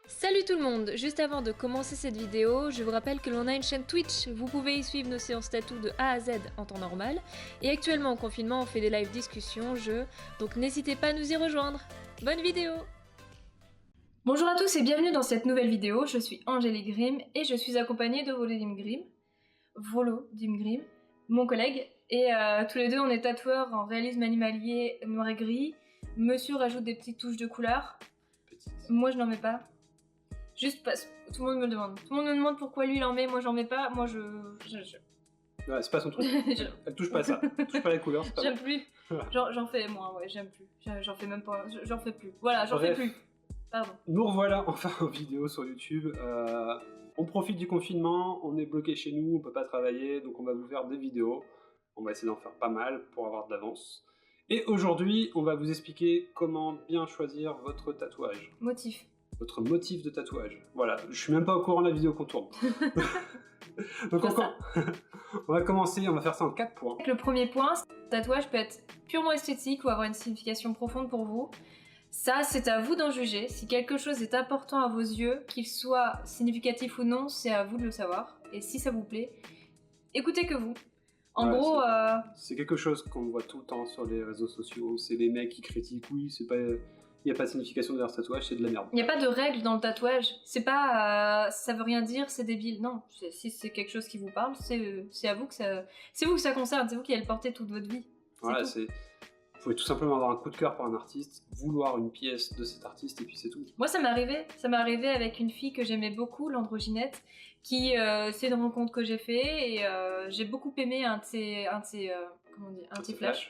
Salut tout le monde! Juste avant de commencer cette vidéo, je vous rappelle que l'on a une chaîne Twitch. Vous pouvez y suivre nos séances tatou de A à Z en temps normal. Et actuellement en confinement, on fait des live discussions, jeux, donc n'hésitez pas à nous y rejoindre. Bonne vidéo! Bonjour à tous et bienvenue dans cette nouvelle vidéo. Je suis Angélique Grimm et je suis accompagnée de Volodym Grimm, mon collègue. Et tous les deux, on est tatoueurs en réalisme animalier noir et gris. Monsieur rajoute des petites touches de couleur. Moi, je n'en mets pas. Juste parce que tout le monde me le demande. Tout le monde me demande pourquoi lui il en met, moi j'en mets pas. Moi je... Ouais, c'est pas son truc. Elle touche pas ça. Elle touche pas les couleurs, c'est pas J'aime plus. J'en fais moins, ouais, j'aime plus. J'en fais même pas. J'en fais plus. Voilà, j'en fais plus. Pardon. Nous revoilà enfin en vidéo sur YouTube. On profite du confinement, on est bloqué chez nous, on peut pas travailler, donc on va vous faire des vidéos. On va essayer d'en faire pas mal pour avoir de l'avance. Et aujourd'hui, on va vous expliquer comment bien choisir votre tatouage. Motif. Votre motif de tatouage. Voilà, je suis même pas au courant de la vidéo qu'on tourne. Donc on va commencer, on va faire ça en 4 points. Le premier point, le tatouage peut être purement esthétique ou avoir une signification profonde pour vous. Ça, c'est à vous d'en juger. Si quelque chose est important à vos yeux, qu'il soit significatif ou non, c'est à vous de le savoir. Et si ça vous plaît, écoutez que vous. En gros... C'est quelque chose qu'on voit tout le temps sur les réseaux sociaux, c'est les mecs qui critiquent, oui, c'est pas... Il n'y a pas de signification derrière ce tatouage, c'est de la merde. Il n'y a pas de règle dans le tatouage. C'est pas ça veut rien dire, c'est débile. Non, si c'est quelque chose qui vous parle, c'est à vous que ça... C'est vous que ça concerne, c'est vous qui allez le porter toute votre vie. Voilà, c'est... Vous pouvez tout simplement avoir un coup de cœur pour un artiste, vouloir une pièce de cet artiste, et puis c'est tout. Moi, ça m'est arrivé avec une fille que j'aimais beaucoup, l'androgynette, qui... c'est une rencontre que j'ai fait, et j'ai beaucoup aimé un de ses flashs.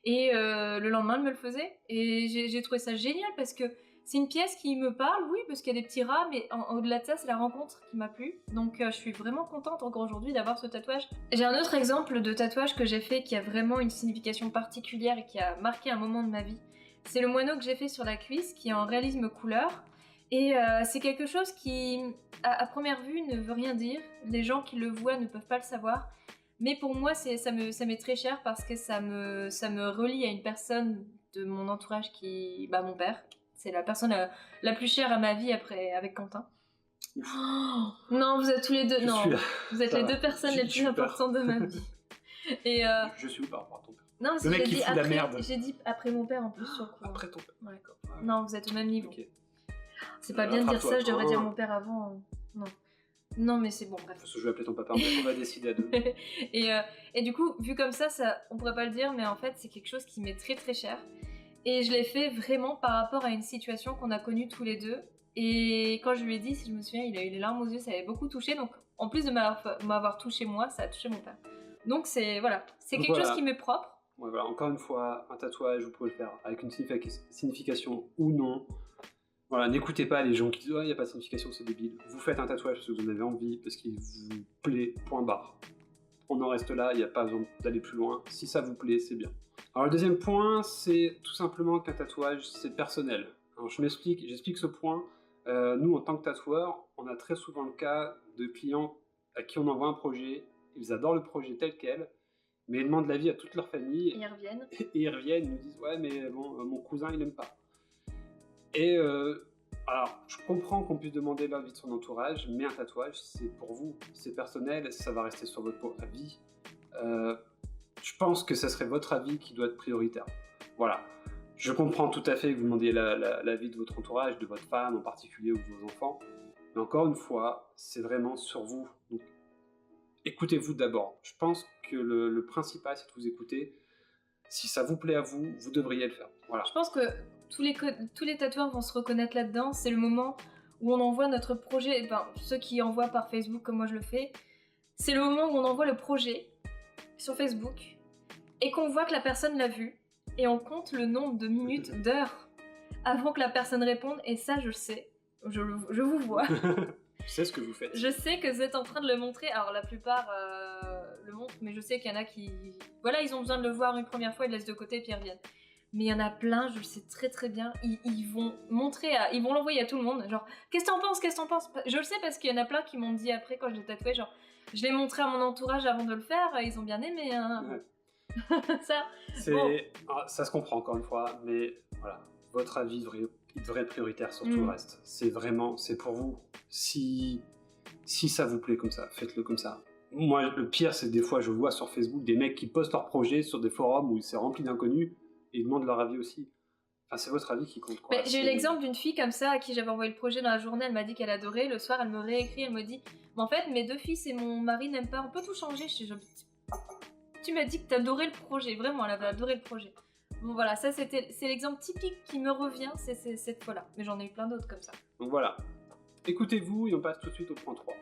Et le lendemain, elle me le faisait. Et j'ai trouvé ça génial parce que c'est une pièce qui me parle, oui, parce qu'il y a des petits rats, mais au-delà de ça, c'est la rencontre qui m'a plu. Donc je suis vraiment contente encore aujourd'hui d'avoir ce tatouage. J'ai un autre exemple de tatouage que j'ai fait qui a vraiment une signification particulière et qui a marqué un moment de ma vie. C'est le moineau que j'ai fait sur la cuisse, qui est en réalisme couleur. Et c'est quelque chose qui, à première vue, ne veut rien dire. Les gens qui le voient ne peuvent pas le savoir. Mais pour moi, ça m'est très cher parce que ça me relie à une personne de mon entourage qui... Bah, mon père. C'est la personne la plus chère à ma vie avec Quentin. Oh, non, vous êtes tous les deux... Vous êtes les deux personnes les plus importantes de ma vie. Et je suis où par rapport à ton père? Non, le mec qui fout la merde. J'ai dit après mon père en plus sur le coup. Après ton père. Ouais. Non, vous êtes au même niveau. Okay. C'est pas bien de dire ça, je devrais dire mon père avant. Non. Non, mais c'est bon, bref. Je vais appeler ton papa, on va décider à deux. et du coup, vu comme ça, on pourrait pas le dire, mais en fait, c'est quelque chose qui m'est très très cher. Et je l'ai fait vraiment par rapport à une situation qu'on a connue tous les deux. Et quand je lui ai dit, si je me souviens, il a eu les larmes aux yeux, ça avait beaucoup touché. Donc, en plus de m'avoir touché moi, ça a touché mon père. Donc, c'est quelque chose qui m'est propre. Ouais, voilà. Encore une fois, un tatouage, vous pouvez le faire avec une signification ou non. Voilà, n'écoutez pas les gens qui disent « Oh, il n'y a pas de signification, c'est débile ». Vous faites un tatouage parce que vous en avez envie, parce qu'il vous plaît, point barre. On en reste là, il n'y a pas besoin d'aller plus loin. Si ça vous plaît, c'est bien. Alors le deuxième point, c'est tout simplement qu'un tatouage, c'est personnel. Alors j'explique ce point. Nous, en tant que tatoueurs, on a très souvent le cas de clients à qui on envoie un projet, ils adorent le projet tel quel, mais ils demandent l'avis à toute leur famille. Et ils reviennent. Et ils reviennent, ils nous disent « Ouais, mais bon, mon cousin, il n'aime pas ». Et alors, je comprends qu'on puisse demander l'avis de son entourage, mais un tatouage, c'est pour vous, c'est personnel, ça va rester sur votre peau à vie. Je pense que ça serait votre avis qui doit être prioritaire. Voilà. Je comprends tout à fait que vous demandiez l'avis de votre entourage, de votre femme en particulier ou de vos enfants, mais encore une fois, c'est vraiment sur vous. Donc, écoutez-vous d'abord. Je pense que le principal, c'est de vous écouter. Si ça vous plaît à vous, vous devriez le faire. Voilà. Je pense que tous les tatoueurs vont se reconnaître là-dedans. C'est le moment où on envoie notre projet, enfin ceux qui envoient par Facebook comme moi je le fais, c'est le moment où on envoie le projet sur Facebook et qu'on voit que la personne l'a vu et on compte le nombre de minutes, d'heures avant que la personne réponde, et ça je le sais, je vous vois. Je sais ce que vous faites. Je sais que vous êtes en train de le montrer. Alors la plupart le montrent, mais je sais qu'il y en a qui... Voilà, ils ont besoin de le voir une première fois, ils le laissent de côté et puis ils reviennent. Mais il y en a plein, je le sais très très bien, ils vont ils vont l'envoyer à tout le monde, genre « Qu'est-ce que t'en penses? Qu'est-ce que t'en penses ?» Je le sais parce qu'il y en a plein qui m'ont dit après quand je l'ai tatoué, genre je l'ai montré à mon entourage avant de le faire, ils ont bien aimé, hein. Ouais. Ça, ça se comprend encore une fois, mais voilà, votre avis devrait il devrait être prioritaire sur tout le reste. C'est vraiment, c'est pour vous. Si ça vous plaît comme ça, faites-le comme ça. Moi, le pire, c'est que des fois, je vois sur Facebook des mecs qui postent leurs projets sur des forums où c'est rempli d'inconnus et ils demandent leur avis aussi. Enfin, c'est votre avis qui compte, quoi. J'ai eu l'exemple d'une fille comme ça à qui j'avais envoyé le projet dans la journée, elle m'a dit qu'elle adorait. Le soir, elle me réécrit, elle me dit mais en fait, mes 2 fils et mon mari n'aiment pas, on peut tout changer. Je suis genre, tu m'as dit que t'adorais le projet, vraiment, elle avait adoré le projet. Bon voilà, ça c'est l'exemple typique qui me revient, c'est cette fois-là. Mais j'en ai eu plein d'autres comme ça. Donc voilà, écoutez-vous et on passe tout de suite au point 3.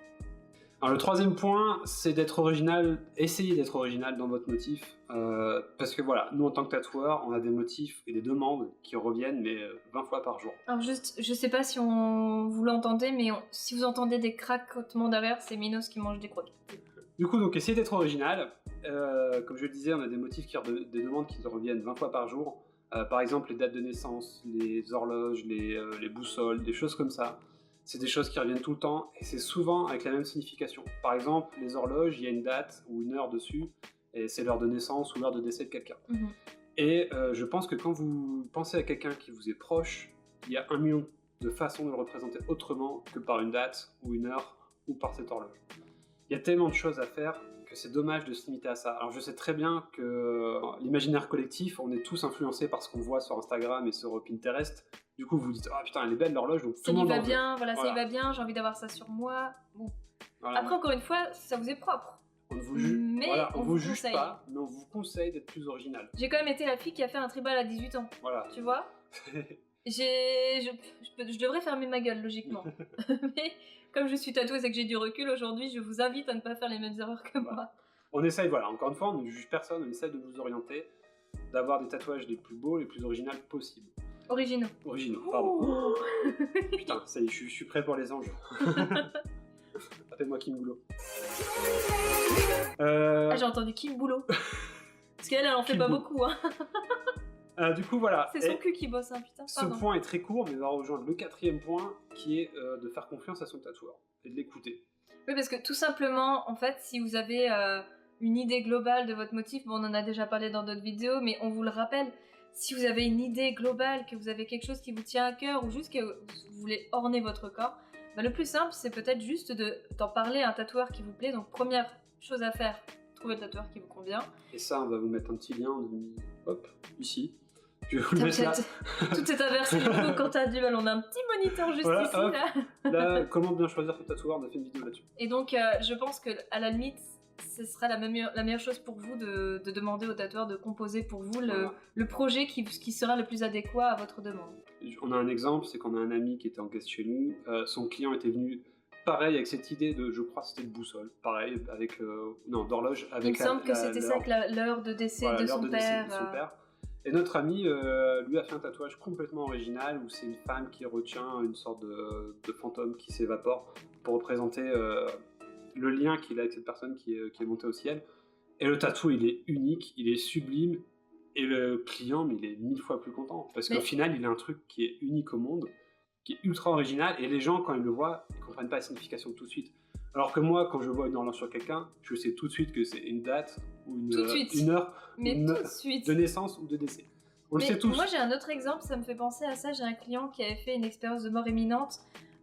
Alors le troisième point, c'est d'être original, essayez d'être original dans votre motif, parce que voilà, nous en tant que tatoueurs, on a des motifs et des demandes qui reviennent, mais 20 fois par jour. Alors juste, je sais pas si vous l'entendez, mais si vous entendez des craquements derrière, c'est Minos qui mange des croquettes. Du coup, donc essayez d'être original. Comme je le disais, on a des motifs des demandes qui reviennent 20 fois par jour. Par exemple, les dates de naissance, les horloges, les boussoles, des choses comme ça. C'est des choses qui reviennent tout le temps et c'est souvent avec la même signification. Par exemple, les horloges, il y a une date ou une heure dessus et c'est l'heure de naissance ou l'heure de décès de quelqu'un. Et je pense que quand vous pensez à quelqu'un qui vous est proche, il y a 1 million de façons de le représenter autrement que par une date ou une heure ou par cette horloge. Il y a tellement de choses à faire que c'est dommage de se limiter à ça. Alors je sais très bien que l'imaginaire collectif, on est tous influencés par ce qu'on voit sur Instagram et sur Pinterest. Du coup, vous vous dites « Ah putain, elle est belle l'horloge, donc tout le monde en veut. » Voilà, ça y va bien, j'ai envie d'avoir ça sur moi. Bon. Voilà. Après, encore une fois, ça vous est propre. On ne vous juge pas, mais on vous conseille d'être plus original. J'ai quand même été la fille qui a fait un tribal à 18 ans. Voilà. Tu vois. Je devrais fermer ma gueule, logiquement. Mais comme je suis tatoueuse et que j'ai du recul aujourd'hui, je vous invite à ne pas faire les mêmes erreurs que moi. On essaye, voilà, encore une fois, on ne juge personne, on essaye de vous orienter, d'avoir des tatouages les plus beaux, les plus originaux possibles. Originaux, pardon. Putain, ça y est, je suis prêt pour les anges. Appelle-moi Kim Boulot. J'ai entendu Kim Boulot. Parce qu'elle en fait pas beaucoup, hein. Du coup, voilà. C'est son cul qui bosse, hein, putain. Ce point est très court, mais on va rejoindre le 4e point, qui est de faire confiance à son tatoueur et de l'écouter. Oui, parce que tout simplement, en fait, si vous avez une idée globale de votre motif, bon, on en a déjà parlé dans d'autres vidéos, mais on vous le rappelle, si vous avez une idée globale, que vous avez quelque chose qui vous tient à cœur, ou juste que vous voulez orner votre corps, bah, le plus simple, c'est peut-être juste d'en parler à un tatoueur qui vous plaît. Donc, première chose à faire, trouver le tatoueur qui vous convient. Et ça, on va vous mettre un petit lien, hop, ici. Je vais vous le mettre là. Tout est inversé du coup quand t'as du mal. On a un petit moniteur juste voilà, ici, hop. là. Là, comment bien choisir son tatoueur, on a fait une vidéo là-dessus. Et donc, je pense que à la limite, ce sera la meilleure chose pour vous de demander au tatoueur de composer pour vous le projet qui sera le plus adéquat à votre demande. On a un exemple, c'est qu'on a un ami qui était en guest chez nous. Son client était venu, pareil, avec cette idée de, je crois que c'était de boussole, pareil, avec, non, d'horloge. Il me semble que c'était ça, que l'heure de décès de son père. Et notre ami lui a fait un tatouage complètement original où c'est une femme qui retient une sorte de fantôme qui s'évapore pour représenter le lien qu'il a avec cette personne qui est montée au ciel. Et le tatou, il est unique, il est sublime, et le client, mais il est 1000 fois plus content. Parce qu'au final, il a un truc qui est unique au monde, qui est ultra original, et les gens, quand ils le voient, ils comprennent pas la signification tout de suite. Alors que moi, quand je vois une horloge sur quelqu'un, je sais tout de suite que c'est une date ou une heure de naissance ou de décès. On le sait tous. Moi, j'ai un autre exemple, ça me fait penser à ça. J'ai un client qui avait fait une expérience de mort imminente.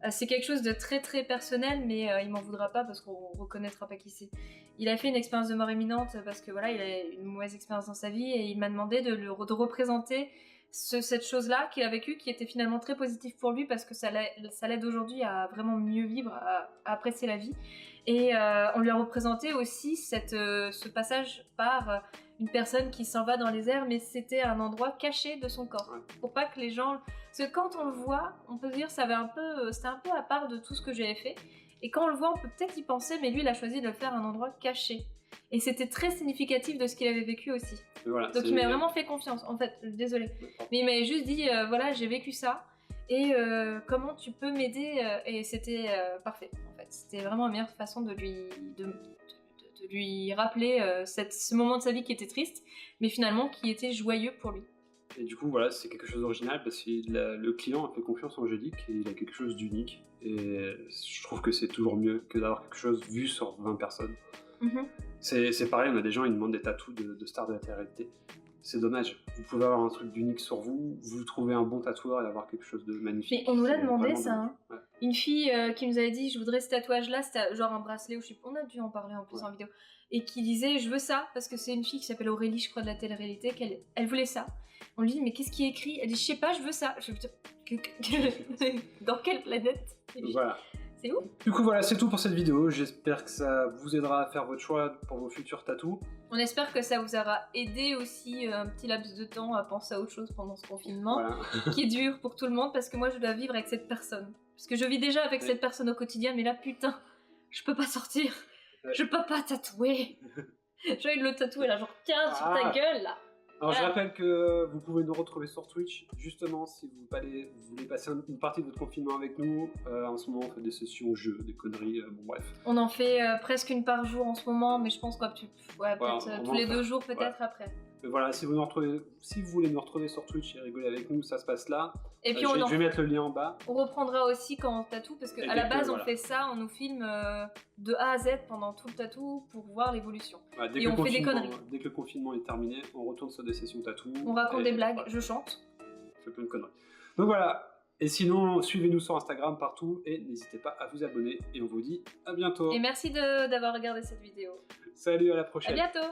C'est quelque chose de très très personnel, mais il m'en voudra pas parce qu'on reconnaîtra pas qui c'est. Il a fait une expérience de mort imminente parce que voilà, il a eu une mauvaise expérience dans sa vie et il m'a demandé de représenter cette chose-là qu'il a vécue, qui était finalement très positive pour lui parce que ça l'aide aujourd'hui à vraiment mieux vivre, à apprécier la vie. Et on lui a représenté aussi ce passage par une personne qui s'en va dans les airs, mais c'était un endroit caché de son corps. Pour pas que les gens... Parce que quand on le voit, on peut se dire c'était un peu à part de tout ce que j'avais fait. Et quand on le voit, on peut peut-être y penser, mais lui, il a choisi de le faire à un endroit caché. Et c'était très significatif de ce qu'il avait vécu aussi. Voilà, donc il m'a vraiment fait confiance, en fait, désolée. Mais il m'a juste dit, voilà, j'ai vécu ça, et comment tu peux m'aider et c'était parfait, en fait. C'était vraiment la meilleure façon de lui rappeler ce moment de sa vie qui était triste, mais finalement qui était joyeux pour lui. Et du coup, voilà, c'est quelque chose d'original parce que le client a fait confiance en Angélique et il a quelque chose d'unique. Et je trouve que c'est toujours mieux que d'avoir quelque chose vu sur 20 personnes. C'est pareil, on a des gens, ils demandent des tatous de stars de la télé-réalité. c'est dommage. Vous pouvez avoir un truc d'unique sur vous, vous trouvez un bon tatoueur et avoir quelque chose de magnifique. Mais on nous l'a C'est demandé vraiment ça, dommage. hein. Ouais. Une fille qui nous avait dit je voudrais ce tatouage-là, c'était genre un bracelet ou je sais pas, on a dû en parler en plus Ouais. en vidéo, et qui disait je veux ça parce que c'est une fille qui s'appelle Aurélie, je crois de la télé-réalité, elle voulait ça. On lui dit mais qu'est-ce qui est écrit? Elle dit je sais pas, je veux ça. Je fais, dans quelle planète? Voilà. C'est ouf. Du coup voilà, c'est tout pour cette vidéo. J'espère que ça vous aidera à faire votre choix pour vos futurs tatous. On espère que ça vous aura aidé aussi un petit laps de temps à penser à autre chose pendant ce confinement, Voilà. qui est dur pour tout le monde parce que moi je dois vivre avec cette personne. Parce que je vis déjà avec cette personne au quotidien, mais là putain, je peux pas sortir, je peux pas tatouer. J'ai envie de le tatouer là, genre tiens sur ta gueule là. Alors je rappelle que vous pouvez nous retrouver sur Twitch, justement si vous voulez passer une partie de votre confinement avec nous. En ce moment on fait des sessions jeux, des conneries, bon bref. On en fait presque une par jour en ce moment, mais je pense qu'on va peut-être tous les 2 jours peut-être après. Mais voilà, si vous voulez nous retrouver sur Twitch et rigoler avec nous, ça se passe là. Et puis je vais mettre le lien en bas. On reprendra aussi quand on tatoue, parce qu'à la base on fait ça, on nous filme de A à Z pendant tout le tatou pour voir l'évolution. Voilà, et on fait des conneries. Dès que le confinement est terminé, on retourne sur des sessions tatou. On raconte des blagues, je chante. On fait plein de conneries. Donc voilà, et sinon suivez-nous sur Instagram partout et n'hésitez pas à vous abonner et on vous dit à bientôt. Et merci d'avoir regardé cette vidéo. Salut, à la prochaine. À bientôt.